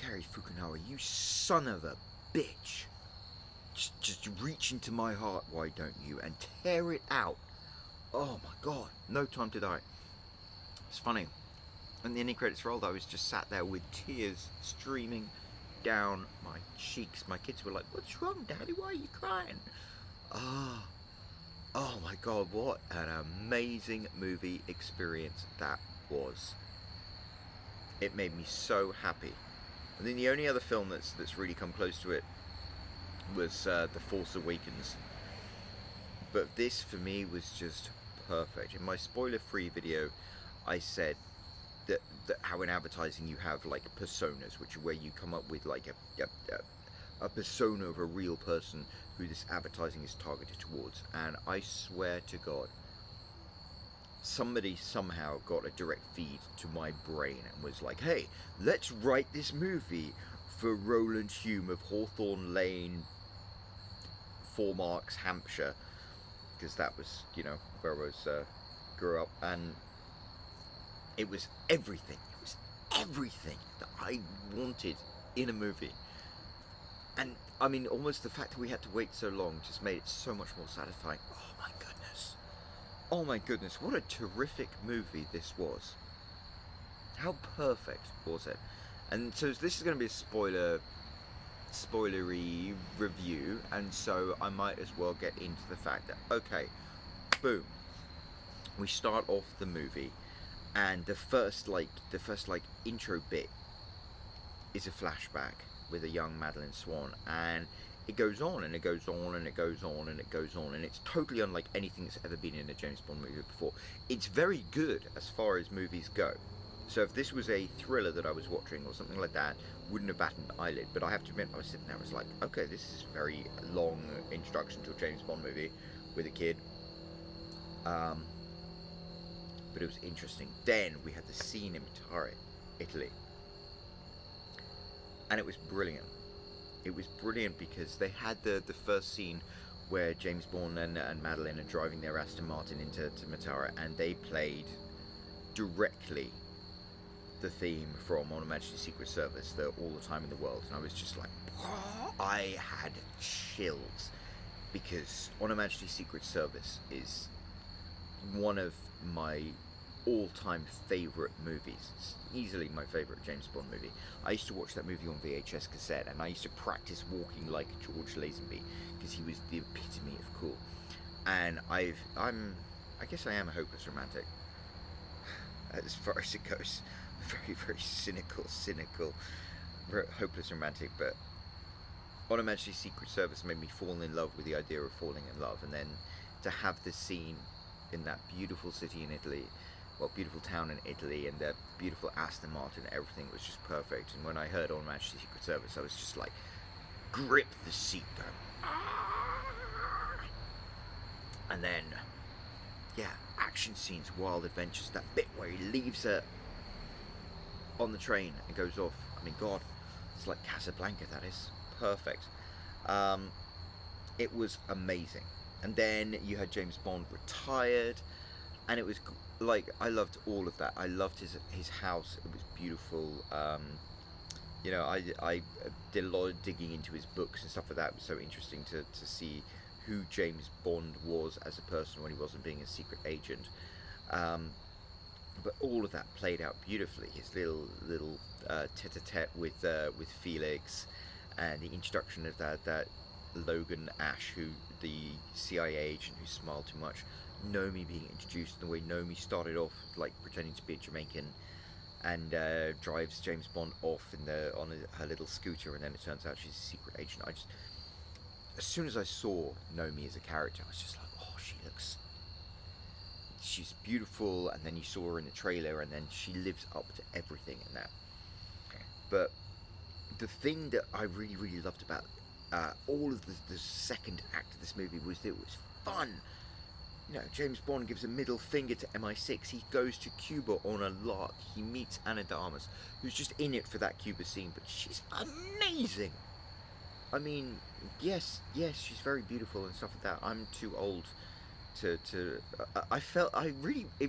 Cary Fukunaga, you son of a bitch. Just reach into my heart, why don't you, and tear it out. Oh my god, No Time to Die. It's funny. When the ending credits rolled, I was just sat there with tears streaming down my cheeks. My kids were like, "What's wrong, Daddy? Why are you crying?" Ah, oh my god, what an amazing movie experience that was. It made me so happy. And then the only other film that's really come close to it was The Force Awakens. But this for me was just perfect. In my spoiler-free video, I said that how in advertising you have like personas, which are where you come up with like a persona of a real person who this advertising is targeted towards. And I swear to God, somebody somehow got a direct feed to my brain and was like, "Hey, let's write this movie for Roland Hume of Hawthorne Lane, 4 Marks, Hampshire," because that was, where I was grew up, and it was everything. It was everything that I wanted in a movie. And I mean, almost the fact that we had to wait so long just made it so much more satisfying. Oh my goodness. Oh my goodness, what a terrific movie this was. How perfect was it? And so this is going to be a spoilery review, and so I might as well get into the fact that, okay, boom, we start off the movie, and the first intro bit is a flashback with a young Madeline Swan, and it goes on and it goes on and it goes on and it goes on, and it's totally unlike anything that's ever been in a James Bond movie before. It's very good as far as movies go. So if this was a thriller that I was watching or something like that, wouldn't have batted an eyelid. But I have to admit, I was sitting there, I was like, okay, this is a very long introduction to a James Bond movie with a kid. But it was interesting. Then we had the scene in Matare, Italy. And it was brilliant. It was brilliant because they had the first scene where James Bond and Madeline are driving their Aston Martin into Matara, and they played directly the theme from On Her Majesty's Secret Service, the All the Time in the World, and I was just like, whoa! I had chills, because On Her Majesty's Secret Service is one of my all-time favourite movies. It's easily my favourite James Bond movie. I used to watch that movie on VHS cassette, and I used to practice walking like George Lazenby, because he was the epitome of cool. And I guess I am a hopeless romantic, as far as it goes. Very, very cynical, hopeless romantic. But On Her Majesty's Secret Service made me fall in love with the idea of falling in love, and then to have this scene in that beautiful city in Italy, well, beautiful town in Italy, and that beautiful Aston Martin, everything was just perfect. And when I heard On Her Majesty's Secret Service, I was just like, grip the seatbelt. And then, yeah, action scenes, wild adventures, that bit where he leaves her on the train and goes off. I mean, God, it's like Casablanca, that is. Perfect. It was amazing. And then you had James Bond retired, and it was like, I loved all of that. I loved his house. It was beautiful. I did a lot of digging into his books and stuff like that. It was so interesting to see who James Bond was as a person when he wasn't being a secret agent. But all of that played out beautifully. His little tete-a-tete with Felix, and the introduction of that Logan Ash, who the CIA agent who smiled too much. Nomi being introduced, and the way Nomi started off like pretending to be a Jamaican, and drives James Bond off on her little scooter, and then it turns out she's a secret agent. As soon as I saw Nomi as a character, I was just like, oh, she's beautiful. And then you saw her in the trailer, and then she lives up to everything in that. But the thing that I really, really loved about all of the second act of this movie was that it was fun. James Bond gives a middle finger to MI6. He goes to Cuba on a lark. He meets Ana de Armas, who's just in it for that Cuba scene, but she's amazing. I mean, yes, she's very beautiful and stuff like that. I'm too old to. It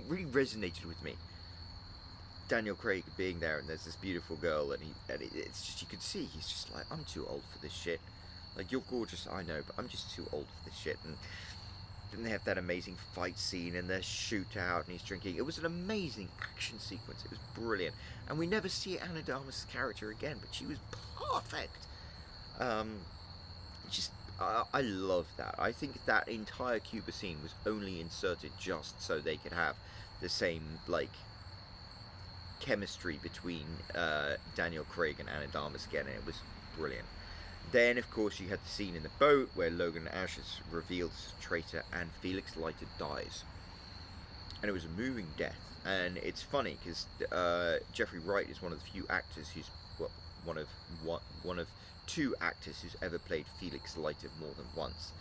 really resonated with me Daniel Craig being there, and there's this beautiful girl, and it's just, you could see he's just like, I'm too old for this shit. Like, you're gorgeous, I know, but I'm just too old for this shit. And then they have that amazing fight scene and their shootout, and he's drinking. It was an amazing action sequence. It was brilliant, and we never see Anna de Armas' character again, but she was perfect. Um, just I love that. I think that entire Cuba scene was only inserted just so they could have the same, like, chemistry between Daniel Craig and Anna de Armas again, and it was brilliant. Then, of course, you had the scene in the boat where Logan Ash is revealed as a traitor and Felix Leiter dies. And it was a moving death. And it's funny because Jeffrey Wright is one of the few actors who's, well, one of two actors who's ever played Felix Leiter more than once.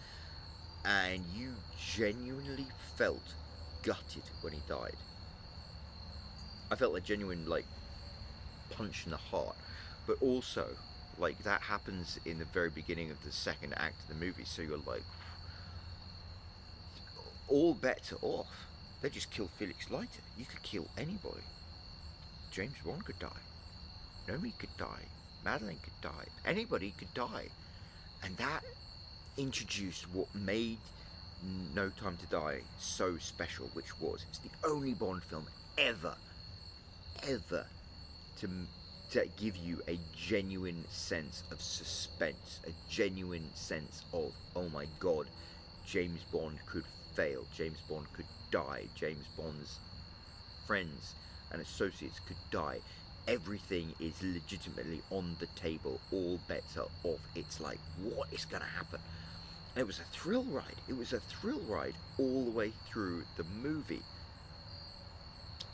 And you genuinely felt gutted when he died. I felt a genuine, like, punch in the heart. But also, like, that happens in the very beginning of the second act of the movie, so you're like, all bets are off. They just killed Felix Leiter. You could kill anybody. James Bond could die. Nomi could die. Madeleine could die. Anybody could die. And that introduced what made No Time to Die so special, which was, it's the only Bond film ever to give you a genuine sense of suspense, a genuine sense of, oh my god, James Bond could fail, James Bond could die, James Bond's friends and associates could die. Everything is legitimately on the table, all bets are off. It's like, what is going to happen? And it was a thrill ride. It was a thrill ride all the way through the movie.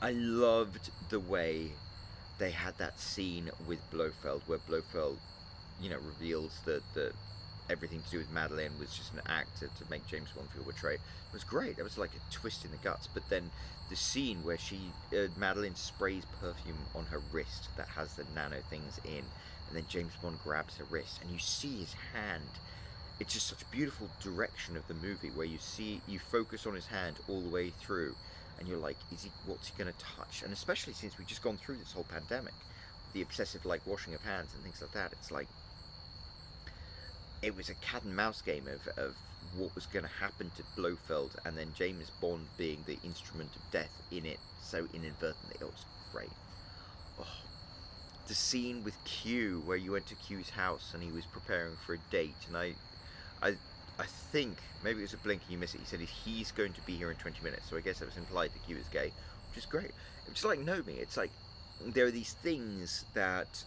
I loved the way they had that scene with Blofeld, where Blofeld, reveals that everything to do with Madeleine was just an act to make James Bond feel betrayed. It was great. That was like a twist in the guts. But then the scene where Madeleine sprays perfume on her wrist that has the nano things in, and then James Bond grabs her wrist, and you see his hand. It's just such beautiful direction of the movie, where you focus on his hand all the way through, and you're like, what's he going to touch? And especially since we've just gone through this whole pandemic, the obsessive, like, washing of hands and things like that, it's like, it was a cat and mouse game of what was going to happen to Blofeld, and then James Bond being the instrument of death in it so inadvertently. It was great. Oh, the scene with Q, where you went to Q's house and he was preparing for a date, and I think, maybe it was a blink and you miss it, he said he's going to be here in 20 minutes, so I guess it was implied that Q is gay, which is great. It's like Nomi, it's like, there are these things that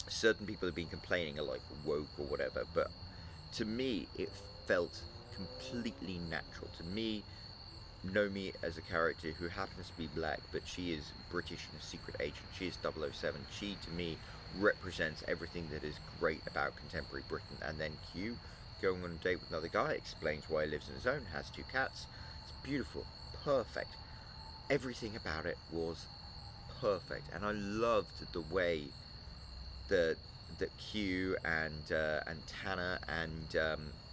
certain people have been complaining are like woke or whatever, but to me it felt completely natural. To me, Nomi as a character who happens to be black, but she is British and a secret agent, she is 007, she to me represents everything that is great about contemporary Britain. And then Q, going on a date with another guy, explains why he lives on his own, has 2 cats. It's beautiful, perfect. Everything about it was perfect, and I loved the way that Q and Tanner and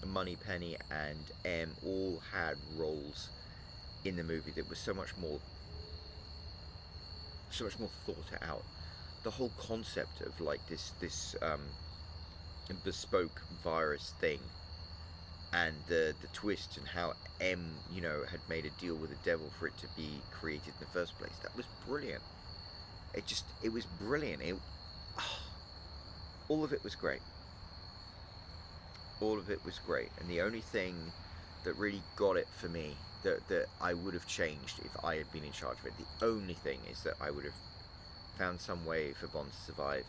Moneypenny and M all had roles in the movie that was so much more thought out. The whole concept of, like, this bespoke virus thing, and the twist, and how M, had made a deal with the devil for it to be created in the first place. That was brilliant. It was brilliant. All of it was great. All of it was great. And the only thing that really got it for me, that I would have changed if I had been in charge of it, the only thing is that I would have found some way for Bond to survive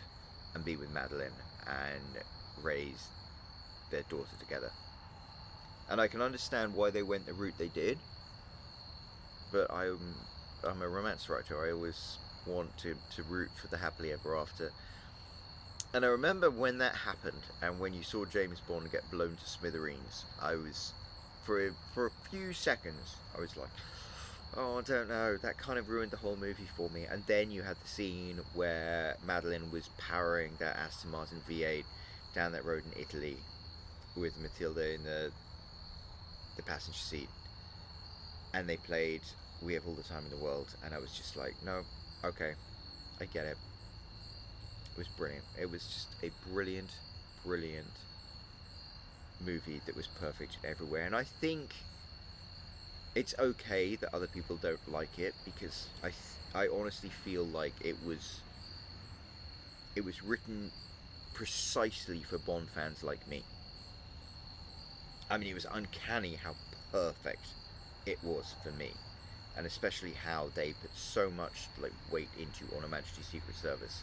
and be with Madeleine and raise their daughter together. And I can understand why they went the route they did, but I'm a romance writer. I always want to root for the happily ever after. And I remember when that happened, and when you saw James Bond get blown to smithereens, I was, for a few seconds, I was like, oh, I don't know, that kind of ruined the whole movie for me. And then you had the scene where Madeleine was powering that Aston Martin V8 down that road in Italy with Matilda in the passenger seat, and they played We Have All the Time in the World, and I was just like, no, Okay, I get it. It was brilliant. It was just a brilliant, brilliant movie that was perfect everywhere. And I think it's okay that other people don't like it, because I honestly feel like it was written precisely for Bond fans like me. I mean, it was uncanny how perfect it was for me, and especially how they put so much like weight into On Her Majesty's Secret Service,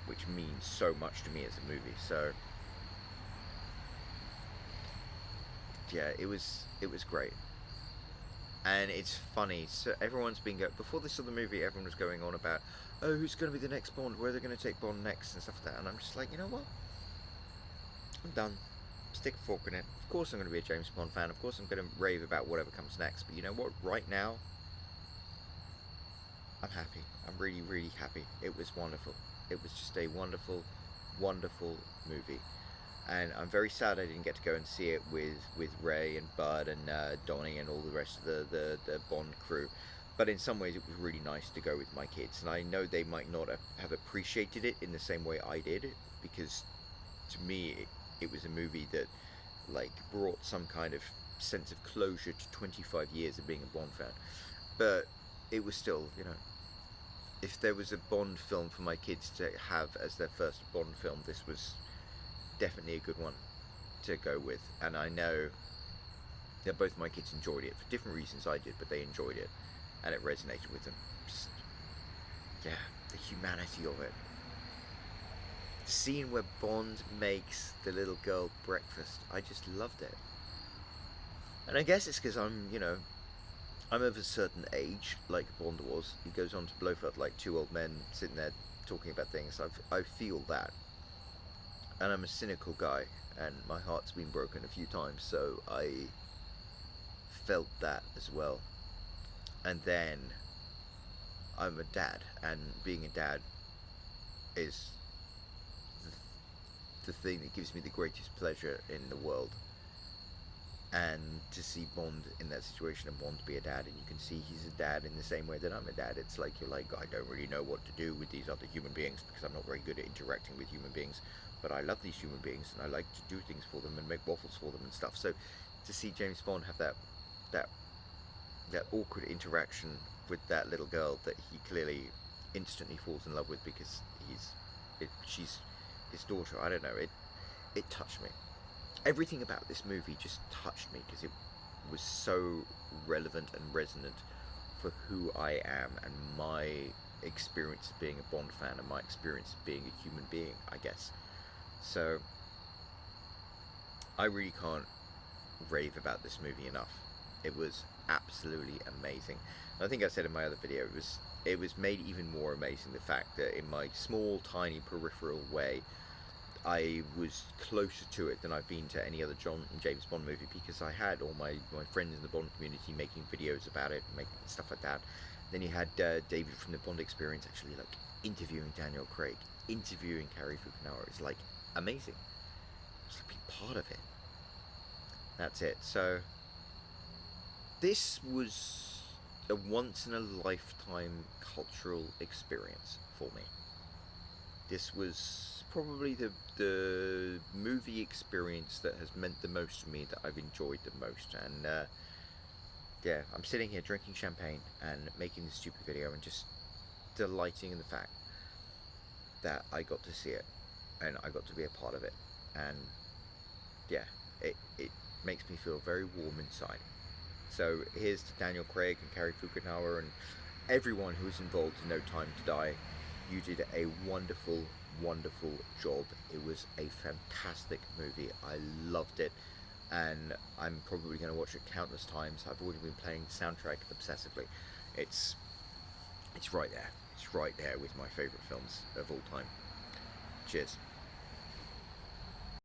which means so much to me as a movie. So yeah, it was great. And it's funny. So everyone's been before they saw the movie. Everyone was going on about, oh, who's going to be the next Bond? Where they're going to take Bond next and stuff like that. And I'm just like, you know what? I'm done. Stick a fork in it. Of course, I'm going to be a James Bond fan. Of course, I'm going to rave about whatever comes next. But you know what? Right now, I'm happy. I'm really, really happy. It was wonderful. It was just a wonderful, wonderful movie. And I'm very sad I didn't get to go and see it with Ray and Bud and Donnie and all the rest of the Bond crew. But in some ways, it was really nice to go with my kids. And I know they might not have appreciated it in the same way I did, because to me, it was a movie that like brought some kind of sense of closure to 25 years of being a Bond fan. But it was still, if there was a Bond film for my kids to have as their first Bond film, this was definitely a good one to go with. And I know that both my kids enjoyed it for different reasons I did, but they enjoyed it and it resonated with them. Just, yeah, the humanity of it. The scene where Bond makes the little girl breakfast, I just loved it. And I guess it's because I'm of a certain age, like Bond was. He goes on to Blofeld like two old men sitting there talking about things. I feel that. And I'm a cynical guy, and my heart's been broken a few times, so I felt that as well. And then I'm a dad, and being a dad is the thing that gives me the greatest pleasure in the world. And to see Bond in that situation, and Bond be a dad, and you can see he's a dad in the same way that I'm a dad. It's like you're like, I don't really know what to do with these other human beings because I'm not very good at interacting with human beings, but I love these human beings and I like to do things for them and make waffles for them and stuff. So to see James Bond have that that awkward interaction with that little girl that he clearly instantly falls in love with because she's his daughter. I don't know. It touched me. Everything about this movie just touched me because it was so relevant and resonant for who I am and my experience of being a Bond fan and my experience of being a human being, I guess. So I really can't rave about this movie enough. It was absolutely amazing. And I think I said in my other video, it was made even more amazing the fact that in my small, tiny, peripheral way, I was closer to it than I've been to any other James Bond movie, because I had all my friends in the Bond community making videos about it, making stuff like that. Then you had David from the Bond Experience actually like interviewing Daniel Craig, interviewing Cary Fukunaga. It's like amazing. Just to be part of it. That's it. So this was a once in a lifetime cultural experience for me. This was probably the movie experience that has meant the most to me, that I've enjoyed the most. And yeah, I'm sitting here drinking champagne and making this stupid video and just delighting in the fact that I got to see it and I got to be a part of it. And yeah, it makes me feel very warm inside. So here's to Daniel Craig and Cary Fukunaga and everyone who was involved in No Time to Die. You did a wonderful, wonderful job. It was a fantastic movie. I loved it, and I'm probably going to watch it countless times. I've already been playing the soundtrack obsessively. It's right there. It's right there with my favourite films of all time. Cheers.